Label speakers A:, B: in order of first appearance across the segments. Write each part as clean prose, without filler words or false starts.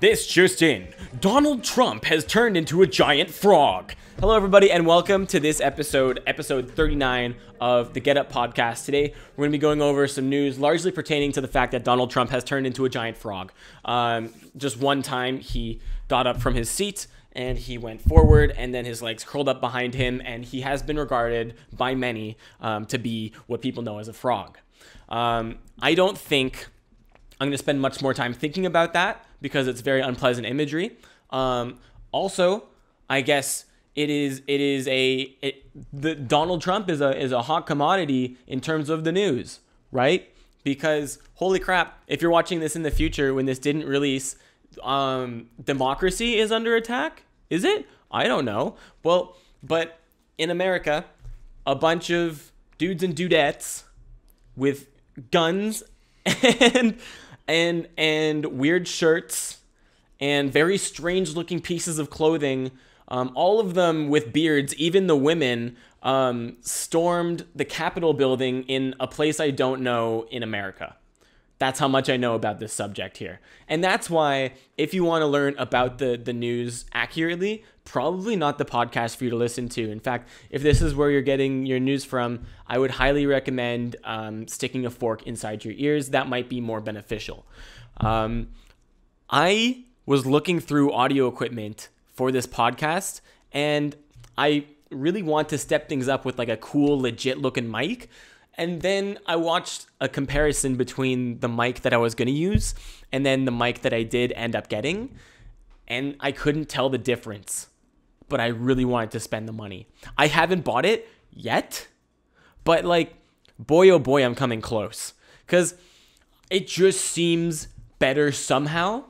A: This just in, Donald Trump has turned into a giant frog. Hello everybody and welcome to this episode 39 of the Get Up podcast. Today we're going to be going over some news largely pertaining to the fact that Donald Trump has turned into a giant frog. Just one time he got up from his seat and he went forward and then his legs curled up behind him, and he has been regarded by many to be what people know as a frog. I don't think I'm going to spend much more time thinking about that because it's very unpleasant imagery. Also, I guess Donald Trump is a hot commodity in terms of the news, right? Because holy crap, if you're watching this in the future when this didn't release, democracy is under attack. Is it? I don't know. Well, but in America, a bunch of dudes and dudettes with guns and weird shirts and very strange looking pieces of clothing, all of them with beards, even the women, stormed the Capitol building in a place I don't know in America. That's how much I know about this subject here. And that's why, if you want to learn about the news accurately, probably not the podcast for you to listen to. In fact, if this is where you're getting your news from, I would highly recommend sticking a fork inside your ears. That might be more beneficial. I was looking through audio equipment for this podcast, and I really want to step things up with like a cool, legit looking mic. And then I watched a comparison between the mic that I was going to use and then the mic that I did end up getting. And I couldn't tell the difference, but I really wanted to spend the money. I haven't bought it yet, but like, boy, oh boy, I'm coming close because it just seems better somehow.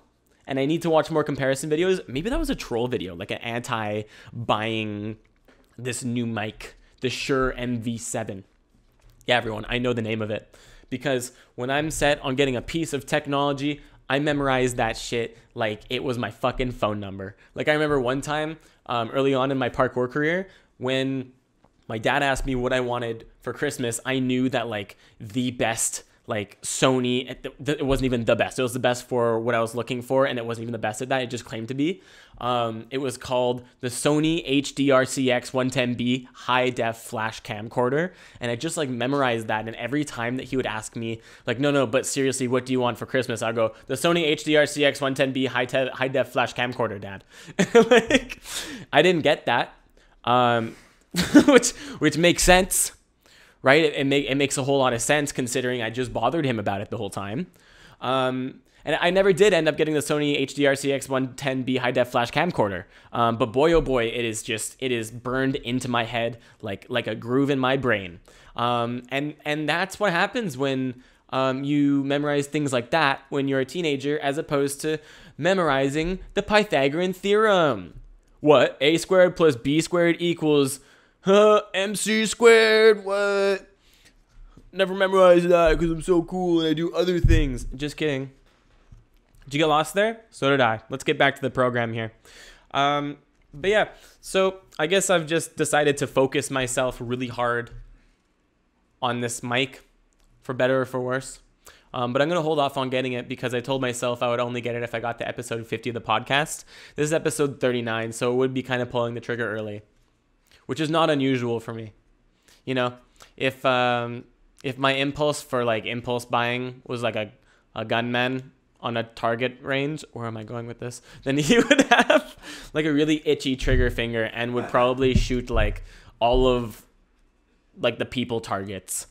A: And I need to watch more comparison videos. Maybe that was a troll video, like an anti-buying this new mic, the Shure MV7. Yeah, everyone, I know the name of it because when I'm set on getting a piece of technology, I memorize that shit like it was my fucking phone number. Like I remember one time early on in my parkour career when my dad asked me what I wanted for Christmas, I knew that like the best like Sony, it wasn't even the best. It was the best for what I was looking for, and it wasn't even the best at that. It just claimed to be. It was called the Sony HDR-CX 110B high def flash camcorder, and I just like memorized that. And every time that he would ask me, like, no, but seriously, what do you want for Christmas? I'll go, the Sony HDR-CX 110B high def flash camcorder, Dad. Like, I didn't get that, which makes sense. Right? It makes a whole lot of sense considering I just bothered him about it the whole time. And I never did end up getting the Sony HDR-CX 110B high-def flash camcorder. But boy, oh boy, it is burned into my head like a groove in my brain. And that's what happens when you memorize things like that when you're a teenager as opposed to memorizing the Pythagorean theorem. What? A squared plus B squared equals... MC squared, what? Never memorized that because I'm so cool and I do other things. Just kidding. Did you get lost there? So did I. Let's get back to the program here. But yeah, so I guess I've just decided to focus myself really hard on this mic, for better or for worse. But I'm going to hold off on getting it because I told myself I would only get it if I got to episode 50 of the podcast. This is episode 39, so it would be kind of pulling the trigger early, which is not unusual for me. You know, if my impulse for like impulse buying was like a gunman on a target range, where am I going with this? Then he would have like a really itchy trigger finger and would probably shoot like all of like the people targets.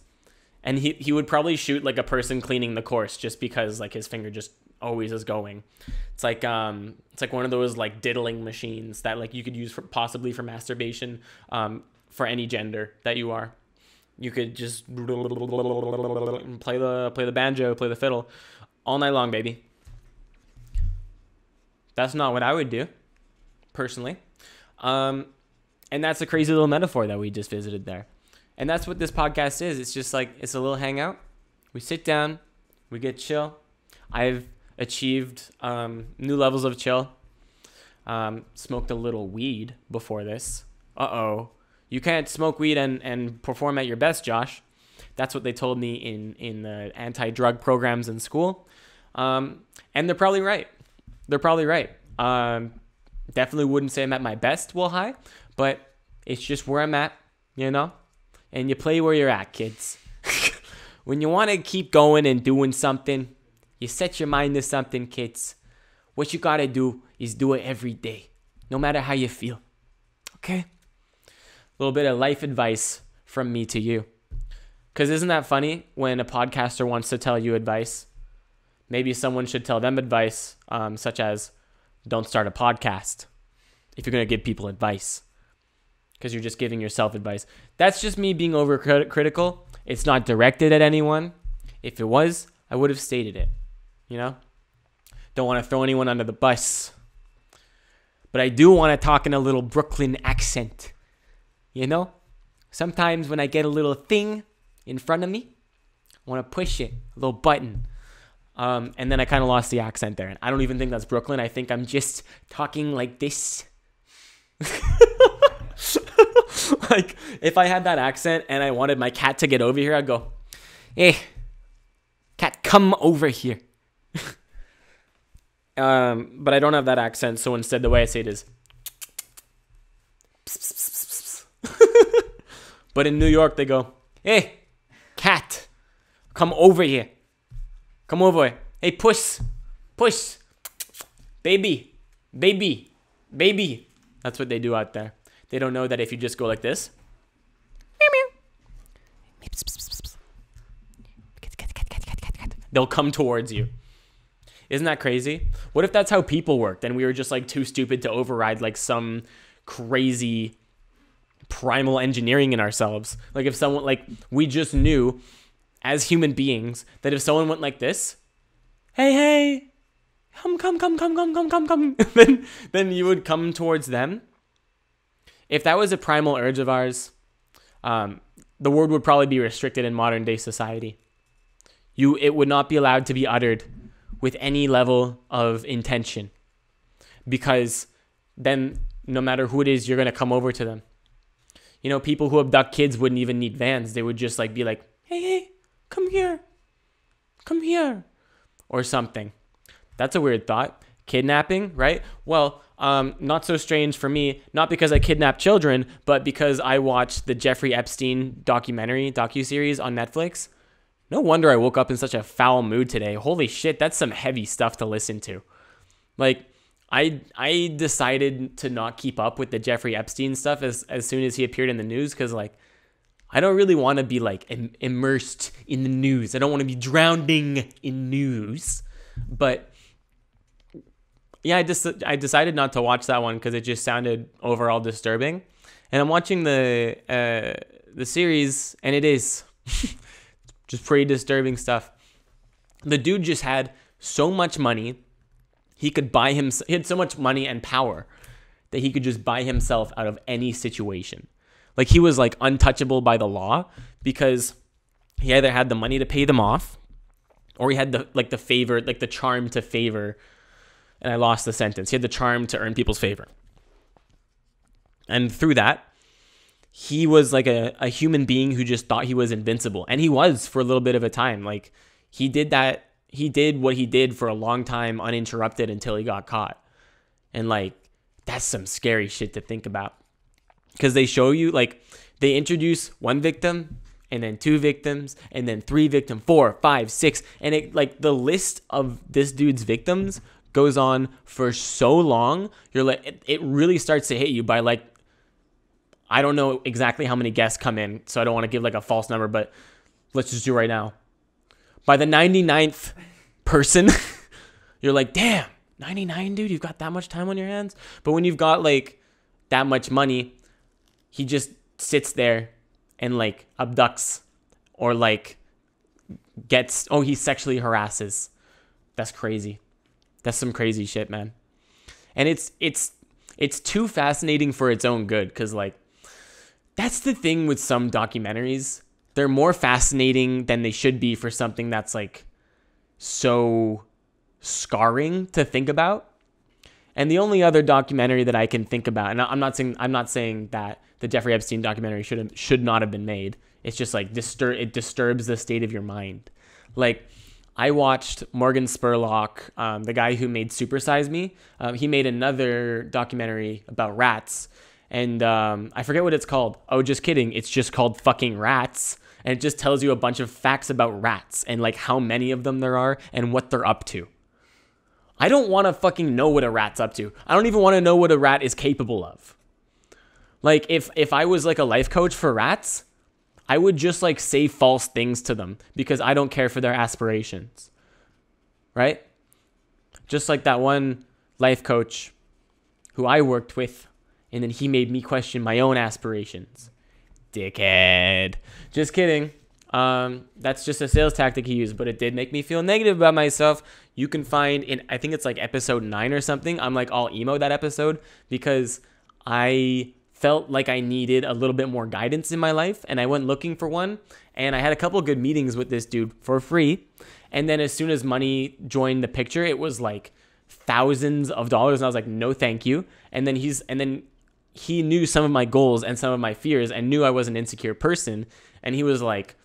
A: And he would probably shoot like a person cleaning the course just because like his finger just always is going. It's like one of those like diddling machines that like you could use possibly for masturbation, for any gender that you are. You could just play the banjo, play the fiddle all night long, baby. That's not what I would do personally. And that's a crazy little metaphor that we just visited there. And that's what this podcast is. It's just like, it's a little hangout. We sit down, we get chill. I've achieved new levels of chill. Smoked a little weed before this. You can't smoke weed and perform at your best, Josh. That's what they told me in the anti-drug programs in school. And they're probably right. they're probably right. Definitely wouldn't say I'm at my best while high, but it's just where I'm at, you know? And you play where you're at, kids. When you want to keep going and doing something, you set your mind to something, kids. What you got to do is do it every day, no matter how you feel. Okay? A little bit of life advice from me to you. Because isn't that funny when a podcaster wants to tell you advice? Maybe someone should tell them advice, such as, don't start a podcast if you're going to give people advice. Because you're just giving yourself advice. That's just me being overcritical. It's not directed at anyone. If it was, I would have stated it. You know? Don't want to throw anyone under the bus. But I do want to talk in a little Brooklyn accent. You know? Sometimes when I get a little thing in front of me, I want to push it. A little button. And then I kind of lost the accent there. And I don't even think that's Brooklyn. I think I'm just talking like this. Like, if I had that accent and I wanted my cat to get over here, I'd go, hey, cat, come over here. But I don't have that accent, so instead the way I say it is, but in New York they go, hey, cat, come over here. Come over here. Hey, puss, puss, baby, baby, baby. That's what they do out there. They don't know that if you just go like this, they'll come towards you. Isn't that crazy? What if that's how people worked and we were just like too stupid to override like some crazy primal engineering in ourselves? Like if someone, like we just knew as human beings that if someone went like this, hey, come, then you would come towards them. If that was a primal urge of ours, the word would probably be restricted in modern day society. It would not be allowed to be uttered with any level of intention, because then no matter who it is, you're going to come over to them. You know, people who abduct kids wouldn't even need vans. They would just like be like, hey, come here, or something. That's a weird thought. Kidnapping, right? Well, not so strange for me, not because I kidnap children, but because I watched the Jeffrey Epstein docuseries on Netflix. No wonder I woke up in such a foul mood today. Holy shit, that's some heavy stuff to listen to. Like, I decided to not keep up with the Jeffrey Epstein stuff as soon as he appeared in the news, because, like, I don't really want to be, like, immersed in the news. I don't want to be drowning in news. But yeah, I decided not to watch that one because it just sounded overall disturbing. And I'm watching the series, and it is just pretty disturbing stuff. The dude just had so much money. He had so much money and power that he could just buy himself out of any situation. Like, he was like untouchable by the law because he either had the money to pay them off, or he had the charm to favor. And I lost the sentence. He had the charm to earn people's favor. And through that, he was like a human being who just thought he was invincible. And he was for a little bit of a time. Like, he did what he did for a long time uninterrupted until he got caught. And like, that's some scary shit to think about. Because they show you, like, they introduce one victim, and then two victims, and then three victims, 4, 5, 6. And it, like, the list of this dude's victims goes on for so long. You're like, it really starts to hit you by like, I don't know exactly how many guests come in, so I don't want to give like a false number, but let's just do it right now. By the 99th person, you're like, damn, 99, dude, you've got that much time on your hands. But when you've got like that much money, he just sits there and like abducts or like he sexually harasses. That's crazy. That's some crazy shit, man. And it's too fascinating for its own good, because like, that's the thing with some documentaries. They're more fascinating than they should be for something that's like so scarring to think about. And the only other documentary that I can think about, and I'm not saying that the Jeffrey Epstein documentary should not have been made. It's just like it disturbs the state of your mind. Like, I watched Morgan Spurlock, the guy who made Super Size Me. He made another documentary about rats. And I forget what it's called. Oh, just kidding. It's just called fucking Rats. And it just tells you a bunch of facts about rats and like how many of them there are and what they're up to. I don't want to fucking know what a rat's up to. I don't even want to know what a rat is capable of. Like if I was like a life coach for rats, I would just like say false things to them because I don't care for their aspirations. Right? Just like that one life coach who I worked with, and then he made me question my own aspirations. Dickhead. Just kidding. That's just a sales tactic he used, but it did make me feel negative about myself. You can find in, I think it's like episode 9 or something. I'm like all emo that episode because I felt like I needed a little bit more guidance in my life, and I went looking for one, and I had a couple of good meetings with this dude for free. And then as soon as money joined the picture, it was like thousands of dollars, and I was like, no thank you. And then he knew some of my goals and some of my fears and knew I was an insecure person, and he was like,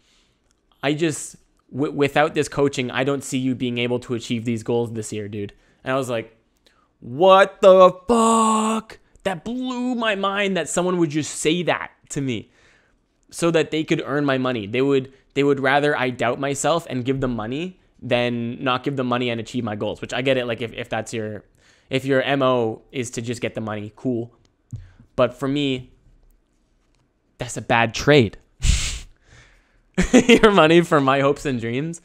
A: without this coaching, I don't see you being able to achieve these goals this year, dude. And I was like, what the fuck? That blew my mind that someone would just say that to me so that they could earn my money. They would rather I doubt myself and give them money than not give them money and achieve my goals, which I get it. Like if your MO is to just get the money, cool. But for me, that's a bad trade. Your money for my hopes and dreams.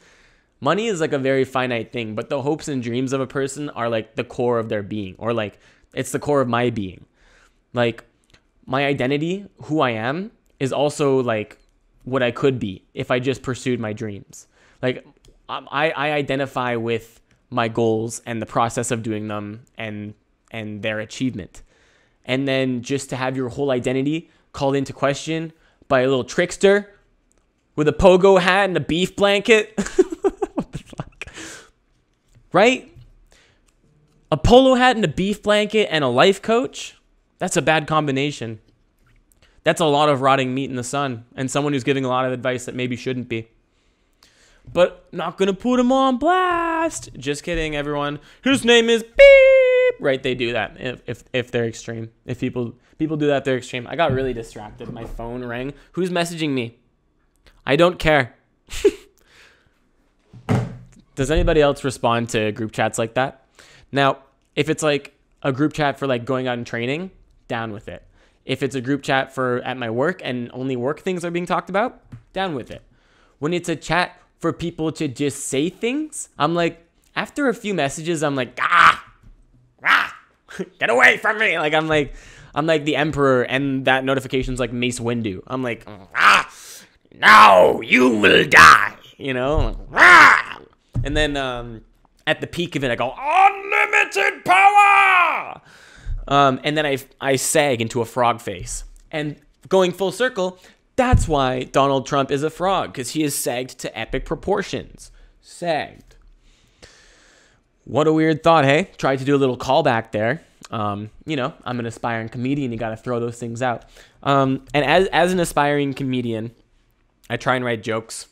A: Money is like a very finite thing, but the hopes and dreams of a person are like the core of their being, or like it's the core of my being. Like my identity, who I am, is also like what I could be if I just pursued my dreams. Like I identify with my goals and the process of doing them and their achievement. And then just to have your whole identity called into question by a little trickster with a pogo hat and a beef blanket. What the fuck? Right? A polo hat and a beef blanket and a life coach? That's a bad combination. That's a lot of rotting meat in the sun and someone who's giving a lot of advice that maybe shouldn't be. But not gonna put him on blast. Just kidding, everyone. His name is Beep. Right, they do that if they're extreme. If people do that, they're extreme. I got really distracted. My phone rang. Who's messaging me? I don't care. Does anybody else respond to group chats like that? Now, if it's like a group chat for like going out and training, down with it. If it's a group chat for at my work and only work things are being talked about, down with it. When it's a chat for people to just say things, I'm like, after a few messages, I'm like, get away from me. Like I'm like the Emperor, and that notification's like Mace Windu. I'm like, now you will die, you know? And then at the peak of it, I go, unlimited power! And then I sag into a frog face. And going full circle, that's why Donald Trump is a frog, because he is sagged to epic proportions. Sagged. What a weird thought, hey? Tried to do a little callback there. You know, I'm an aspiring comedian. You got to throw those things out. And as an aspiring comedian, I try and write jokes.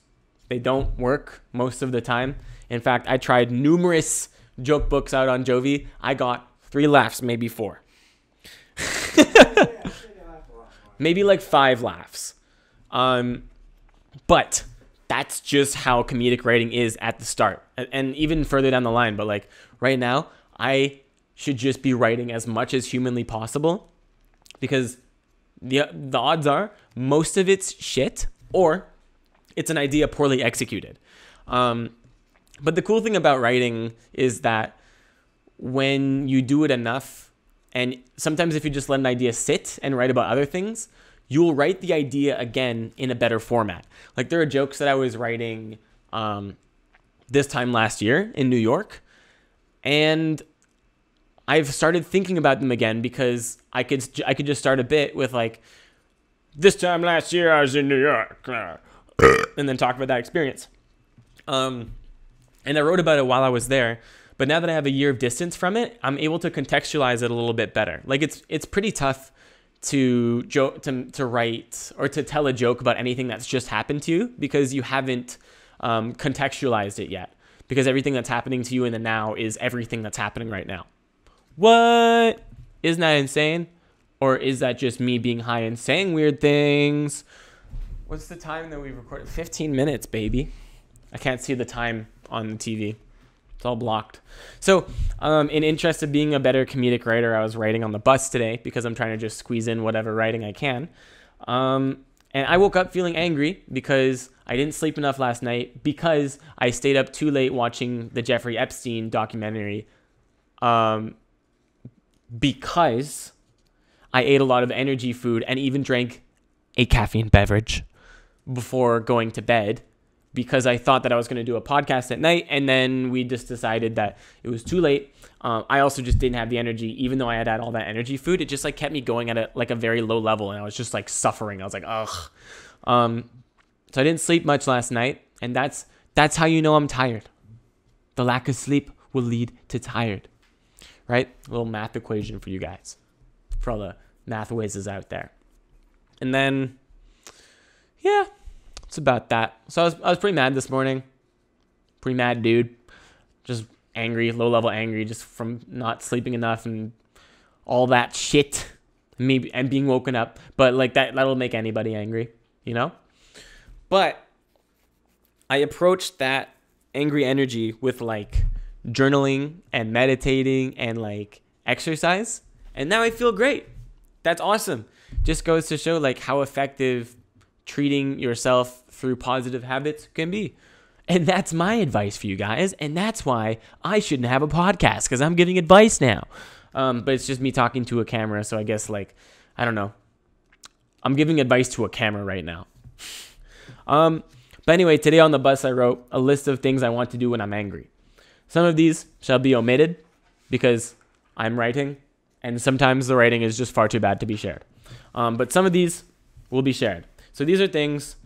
A: They don't work most of the time. In fact, I tried numerous joke books out on Jovy. I got 3 laughs, maybe 4. Maybe like 5 laughs. But that's just how comedic writing is at the start. And even further down the line. But like right now, I should just be writing as much as humanly possible. Because the odds are most of it's shit, or it's an idea poorly executed. But the cool thing about writing is that when you do it enough, and sometimes if you just let an idea sit and write about other things, you'll write the idea again in a better format. Like there are jokes that I was writing this time last year in New York, and I've started thinking about them again because I could just start a bit with like, this time last year I was in New York, and then talk about that experience. And I wrote about it while I was there, but now that I have a year of distance from it, I'm able to contextualize it a little bit better. Like it's pretty tough to write or to tell a joke about anything that's just happened to you because you haven't contextualized it yet. because everything that's happening to you in the now is everything that's happening right now. What? Isn't that insane? Or is that just me being high and saying weird things? What's the time that we've recorded? 15 minutes, baby. I can't see the time on the TV. It's all blocked. So, in interest of being a better comedic writer, I was writing on the bus today because I'm trying to just squeeze in whatever writing I can. And I woke up feeling angry because I didn't sleep enough last night, because I stayed up too late watching the Jeffrey Epstein documentary, because I ate a lot of energy food and even drank a caffeine beverage before going to bed, because I thought that I was going to do a podcast at night, and then we just decided that it was too late. I also just didn't have the energy, even though I had had all that energy food. It just like kept me going at a very low level, and I was just like suffering. I was like, ugh. So I didn't sleep much last night, and that's how you know I'm tired. The lack of sleep will lead to tired, right? A little math equation for you guys, for all the math whizzes out there. And then, yeah, it's about that. So I was pretty mad this morning. Pretty mad, dude. Just angry, low level angry, just from not sleeping enough and all that shit. Me and being woken up. But like that'll make anybody angry, you know? But I approached that angry energy with like journaling and meditating and like exercise. And now I feel great. That's awesome. Just goes to show like how effective treating yourself through positive habits can be. And that's my advice for you guys. And that's why I shouldn't have a podcast, because I'm giving advice now. But it's just me talking to a camera. So I guess like, I don't know. I'm giving advice to a camera right now. But anyway, today on the bus, I wrote a list of things I want to do when I'm angry. Some of these shall be omitted because I'm writing, and sometimes the writing is just far too bad to be shared. But some of these will be shared. So these are things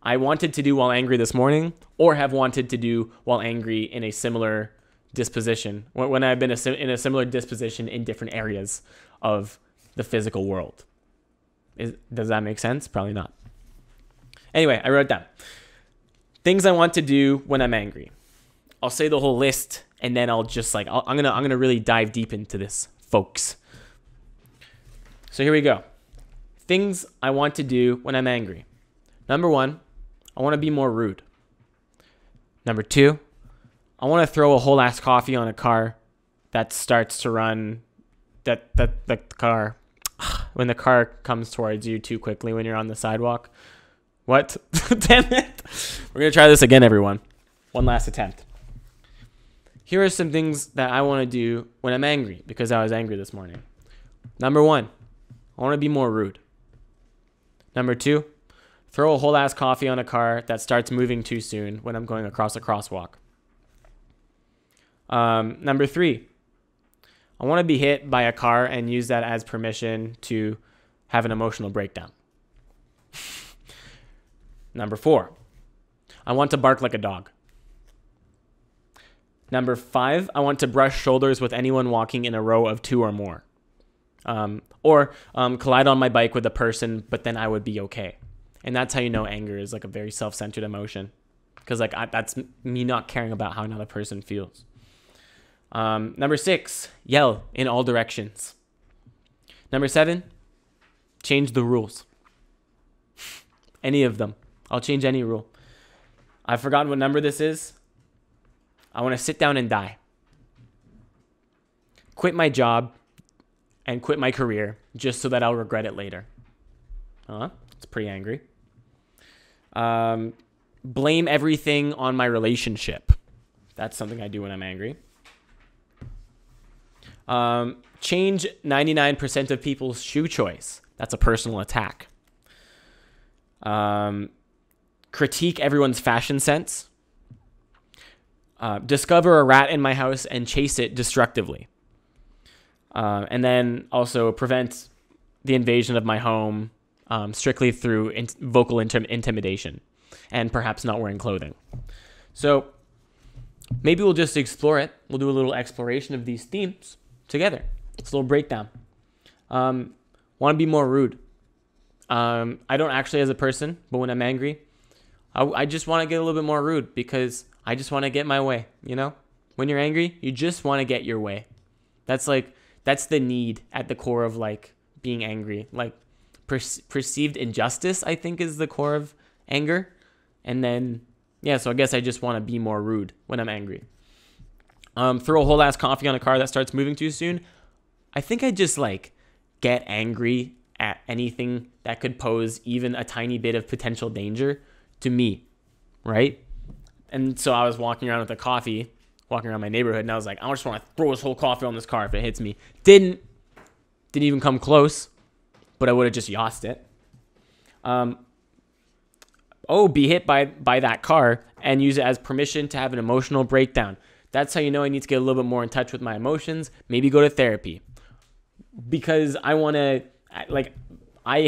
A: I wanted to do while angry this morning, or have wanted to do while angry in a similar disposition, when I've been in a similar disposition in different areas of the physical world. Does that make sense? Probably not. Anyway, I wrote down things I want to do when I'm angry. I'll say the whole list, and then I'll just like, I'm gonna really dive deep into this, folks. So here we go. Things I want to do when I'm angry. Number 1, I want to be more rude. Number 2, I want to throw a whole ass coffee on a car that starts to run, that car, when the car comes towards you too quickly when you're on the sidewalk. What? Damn it. We're going to try this again, everyone. One last attempt. Here are some things that I want to do when I'm angry, because I was angry this morning. Number 1, I want to be more rude. Number 2, throw a whole ass coffee on a car that starts moving too soon when I'm going across a crosswalk. Number 3, I want to be hit by a car and use that as permission to have an emotional breakdown. Number 4, I want to bark like a dog. Number 5, I want to brush shoulders with anyone walking in a row of 2 or more. Or collide on my bike with a person, but then I would be okay. And that's how you know anger is like a very self-centered emotion. Because like that's me not caring about how another person feels. Number 6, yell in all directions. Number 7, change the rules. Any of them. I'll change any rule. I've forgotten what number this is. I want to sit down and die. Quit my job and quit my career just so that I'll regret it later. It's pretty angry. Blame everything on my relationship. That's something I do when I'm angry. Change 99% of people's shoe choice. That's a personal attack. Critique everyone's fashion sense. Discover a rat in my house and chase it destructively. And then also prevent the invasion of my home strictly through vocal intimidation and perhaps not wearing clothing. So maybe we'll just explore it. We'll do a little exploration of these themes together. It's a little breakdown. Want to be more rude. I don't actually as a person, but when I'm angry, I just want to get a little bit more rude because I just want to get my way, you know? When you're angry, you just want to get your way. That's the need at the core of like being angry. Like perceived injustice, I think, is the core of anger. And then, yeah, so I guess I just want to be more rude when I'm angry. Throw a whole ass coffee on a car that starts moving too soon. I think I just like get angry at anything that could pose even a tiny bit of potential danger to me, right? And so I was walking around with a coffee, walking around my neighborhood, and I was like, I just want to throw this whole coffee on this car if it hits me. Didn't even come close, but I would have just yossed it. Be hit by that car and use it as permission to have an emotional breakdown. That's how you know I need to get a little bit more in touch with my emotions. Maybe go to therapy. Because I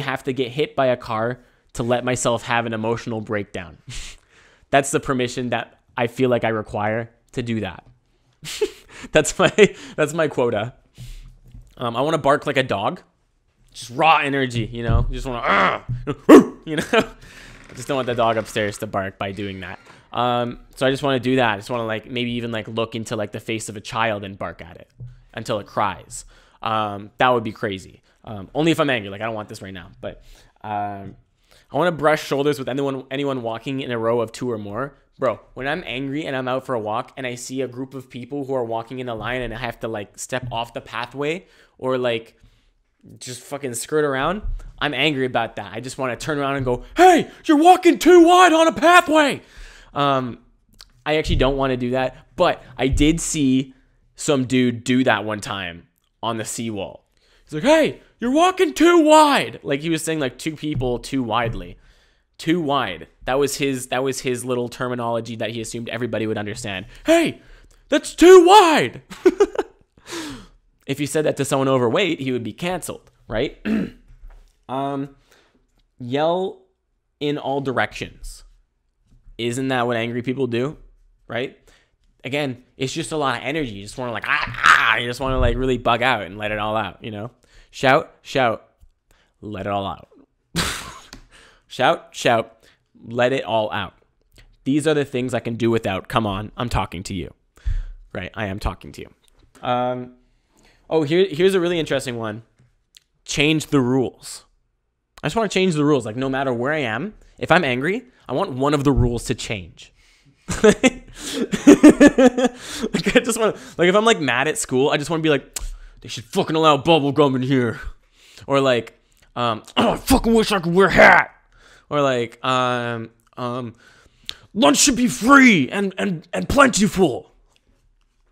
A: have to get hit by a car to let myself have an emotional breakdown. That's the permission that I feel like I require to do that. That's my quota. I want to bark like a dog. Just raw energy, you know? Just want to, you know? I just don't want the dog upstairs to bark by doing that. So I just want to do that. I just want to like maybe even like look into like the face of a child and bark at it until it cries. That would be crazy. Only if I'm angry. Like I don't want this right now, but I want to brush shoulders with anyone walking in a row of 2 or more. Bro, when I'm angry and I'm out for a walk and I see a group of people who are walking in a line and I have to like step off the pathway or like just fucking skirt around, I'm angry about that. I just want to turn around and go, hey, you're walking too wide on a pathway. I actually don't want to do that, but I did see some dude do that one time on the seawall. He's like, hey, you're walking too wide. Like he was saying like 2 people too widely. Too wide. That was his little terminology that he assumed everybody would understand. Hey, that's too wide. If you said that to someone overweight, he would be canceled, right? Yell in all directions. Isn't that what angry people do? Right? Again, it's just a lot of energy. You just want to like, you just want to like really bug out and let it all out, you know? Shout, let it all out. Shout, let it all out. These are the things I can do without. Come on, I'm talking to you. Right, I am talking to you. Here's a really interesting one. Change the rules. I just want to change the rules. Like no matter where I am, if I'm angry, I want one of the rules to change. Like I just want to, like if I'm like mad at school, I just want to be like, they should fucking allow bubble gum in here. Or like, I fucking wish I could wear a hat. Or like, lunch should be free and plentiful.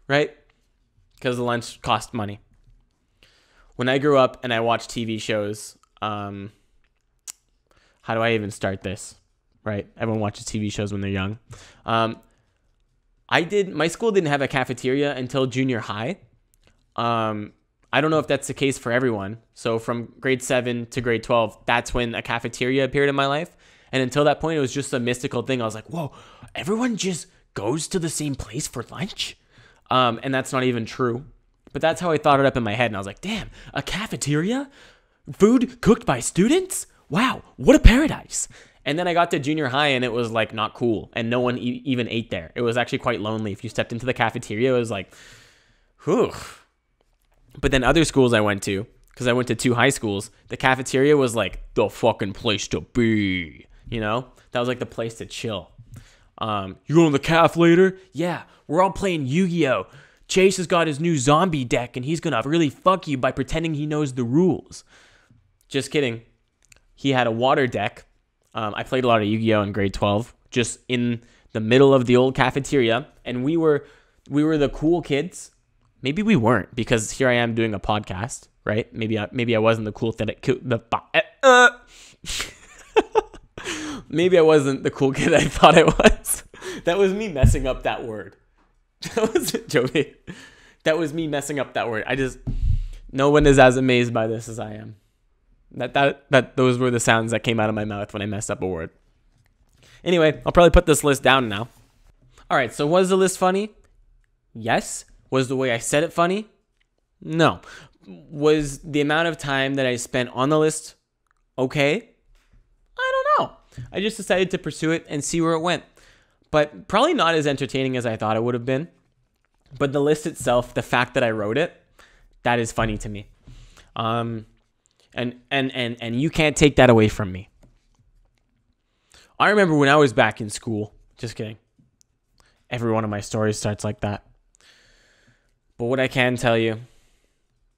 A: Right? Because the lunch cost money. When I grew up and I watched TV shows, how do I even start this? Right? Everyone watches TV shows when they're young. My school didn't have a cafeteria until junior high. I don't know if that's the case for everyone. So from grade 7 to grade 12, that's when a cafeteria appeared in my life. And until that point, it was just a mystical thing. I was like, whoa, everyone just goes to the same place for lunch? And that's not even true. But that's how I thought it up in my head. And I was like, damn, a cafeteria? Food cooked by students? Wow, what a paradise. And then I got to junior high and it was like not cool. And no one even ate there. It was actually quite lonely. If you stepped into the cafeteria, it was like, whew. But then other schools I went to, because I went to 2 high schools, the cafeteria was like the fucking place to be. You know? That was like the place to chill. You going to the caf later? Yeah, we're all playing Yu-Gi-Oh! Chase has got his new zombie deck and he's going to really fuck you by pretending he knows the rules. Just kidding. He had a water deck. I played a lot of Yu-Gi-Oh! In grade 12, just in the middle of the old cafeteria. And we were the cool kids. Maybe we weren't, because here I am doing a podcast, right? Maybe I wasn't the cool thing. Maybe I wasn't the cool kid I thought I was. That was me messing up that word. That was it, Jovy. That was me messing up that word. No one is as amazed by this as I am. Those were the sounds that came out of my mouth when I messed up a word. Anyway, I'll probably put this list down now. All right, so was the list funny? Yes. Was the way I said it funny? No. Was the amount of time that I spent on the list okay? I don't know. I just decided to pursue it and see where it went. but probably not as entertaining as I thought it would have been. But the list itself, the fact that I wrote it, that is funny to me. And you can't take that away from me. I remember when I was back in school. Just kidding. Every one of my stories starts like that. But what I can tell you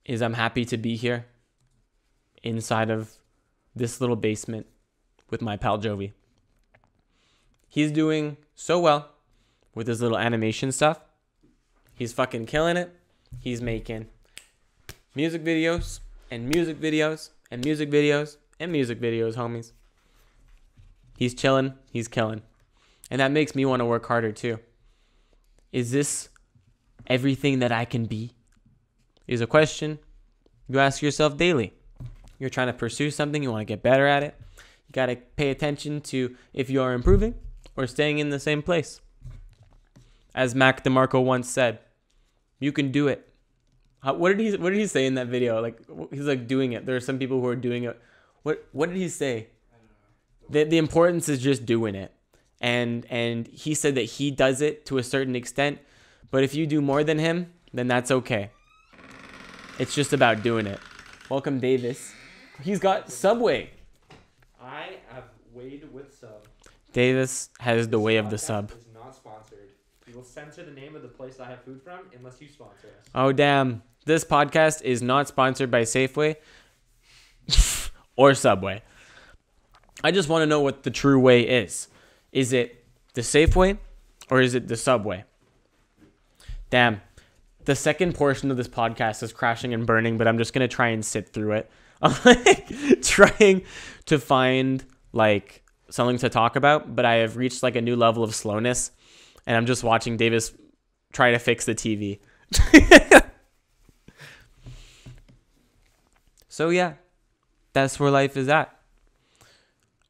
A: is I'm happy to be here inside of this little basement with my pal Jovy. He's doing so well with his little animation stuff. He's fucking killing it. He's making music videos and music videos and music videos and music videos, homies. He's chilling. He's killing. And that makes me want to work harder too. Is this everything that I can be? Is a question you ask yourself daily. You're trying to pursue something. You want to get better at it. You got to pay attention to if you are improving or staying in the same place. As Mac DeMarco once said, you can do it. What did he say in that video? Like, he's like doing it. There are some people who are doing it. What did he say? The importance is just doing it. And he said that he does it to a certain extent, but if you do more than him, then that's okay. It's just about doing it. Welcome, Davis. He's got Subway.
B: I have Wade with sub.
A: Davis has the way of the sub.
B: It's not sponsored. We will censor the name of the place I have food from unless you sponsor us.
A: Oh, damn. This podcast is not sponsored by Safeway or Subway. I just want to know what the true way is. Is it the Safeway or is it the Subway? Damn. The second portion of this podcast is crashing and burning, but I'm just going to try and sit through it. I'm like trying to find like something to talk about, but I have reached like a new level of slowness and I'm just watching Davis try to fix the TV. So yeah, that's where life is at.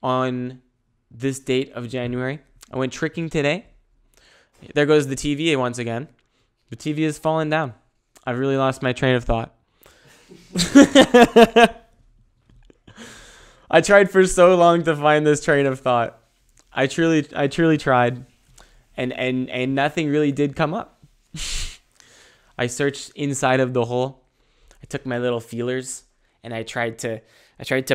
A: On this date of January, I went tricking today. There goes the TV once again. The TV has fallen down. I've really lost my train of thought. I tried for so long to find this train of thought. I truly tried. And nothing really did come up. I searched inside of the hole. I took my little feelers and I tried to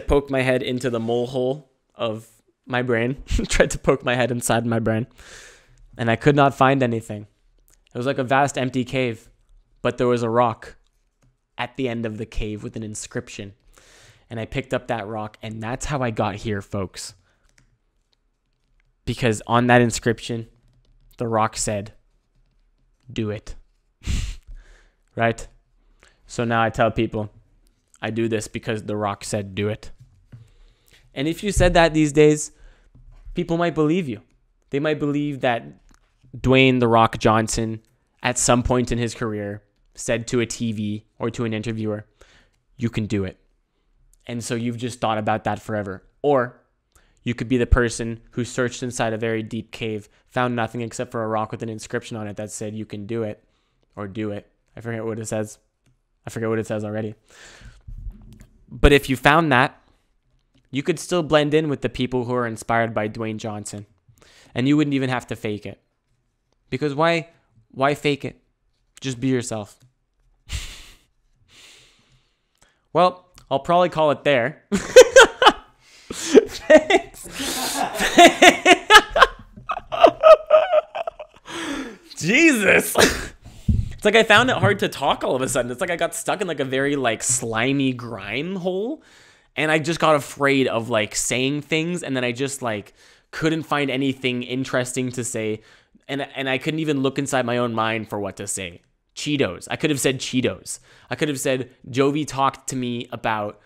A: poke my head into the mole hole of my brain. Tried to poke my head inside my brain. And I could not find anything. It was like a vast empty cave, but there was a rock at the end of the cave with an inscription. And I picked up that rock, and that's how I got here, folks. Because on that inscription, the rock said, "Do it." Right? So now I tell people, I do this because the rock said do it. And if you said that these days, people might believe you. They might believe that Dwayne "The Rock" Johnson, at some point in his career, said to a TV or to an interviewer, "You can do it." And so you've just thought about that forever. Or you could be the person who searched inside a very deep cave, found nothing except for a rock with an inscription on it that said "You can do it," or "Do it." I forget what it says. I forget what it says already. But if you found that, you could still blend in with the people who are inspired by Dwayne Johnson. And you wouldn't even have to fake it. Because why fake it? Just be yourself. Well, I'll probably call it there. Thanks. Jesus. It's like I found it hard to talk all of a sudden. It's like I got stuck in like a very like slimy grime hole. And I just got afraid of like saying things. And then I just like couldn't find anything interesting to say. And I couldn't even look inside my own mind for what to say. Cheetos. I could have said Cheetos. I could have said Jovy talked to me about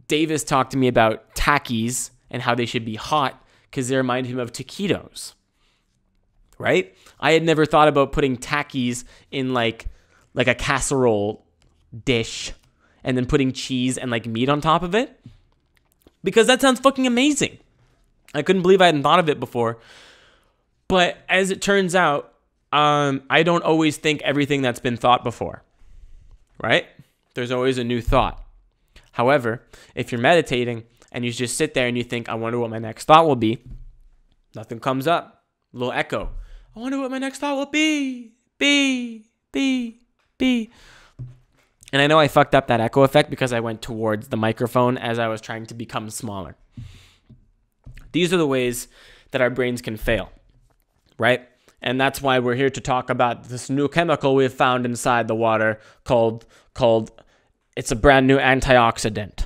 A: Davis talked to me about Takis and how they should be hot because they remind him of taquitos. Right? I had never thought about putting Takis in like a casserole dish and then putting cheese and like meat on top of it because that sounds fucking amazing. I couldn't believe I hadn't thought of it before. But as it turns out, I don't always think everything that's been thought before, right? There's always a new thought. However, if you're meditating and you just sit there and you think, I wonder what my next thought will be, Nothing comes up. A little echo. I wonder what my next thought will be. Be. And I know I fucked up that echo effect because I went towards the microphone as I was trying to become smaller. These are the ways that our brains can fail, right? And that's why we're here to talk about this new chemical we've found inside the water called it's a brand new antioxidant.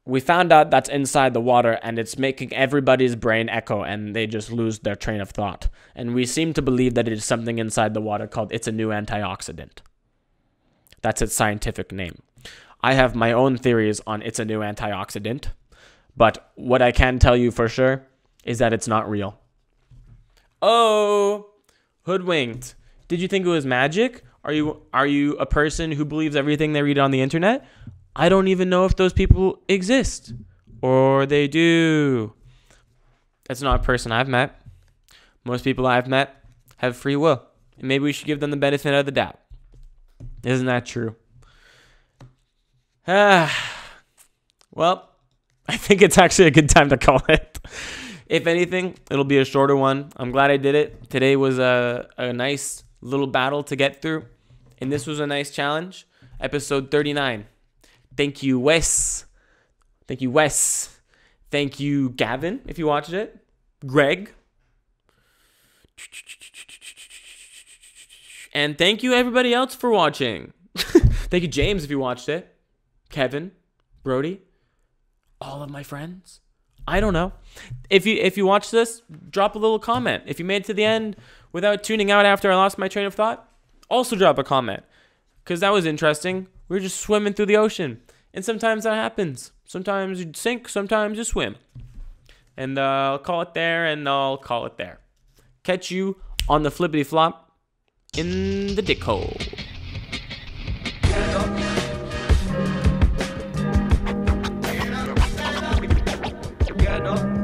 A: We found out that's inside the water, and it's making everybody's brain echo, and they just lose their train of thought. And we seem to believe that it is something inside the water called it's a new antioxidant. That's its scientific name. I have my own theories on it's a new antioxidant, but what I can tell you for sure is that it's not real. Oh, hoodwinked. Did you think it was magic? Are you a person who believes everything they read on the internet? I don't even know if those people exist. Or they do. That's not a person I've met. Most people I've met have free will. And maybe we should give them the benefit of the doubt. Isn't that true? Well, I think it's actually a good time to call it. If anything, it'll be a shorter one. I'm glad I did it. Today was a nice little battle to get through. And this was a nice challenge. Episode 39. Thank you, Wes. Thank you, Wes. Thank you, Gavin, if you watched it. Greg. And thank you, everybody else, for watching. Thank you, James, if you watched it. Kevin, Brody, all of my friends. I don't know. If you watch this, drop a little comment. If you made it to the end without tuning out after I lost my train of thought, also drop a comment. Because that was interesting. We were just swimming through the ocean. And sometimes that happens. Sometimes you sink, sometimes you swim. And I'll call it there, and I'll call it there. Catch you on the flippity flop in the dick hole.
B: Get up.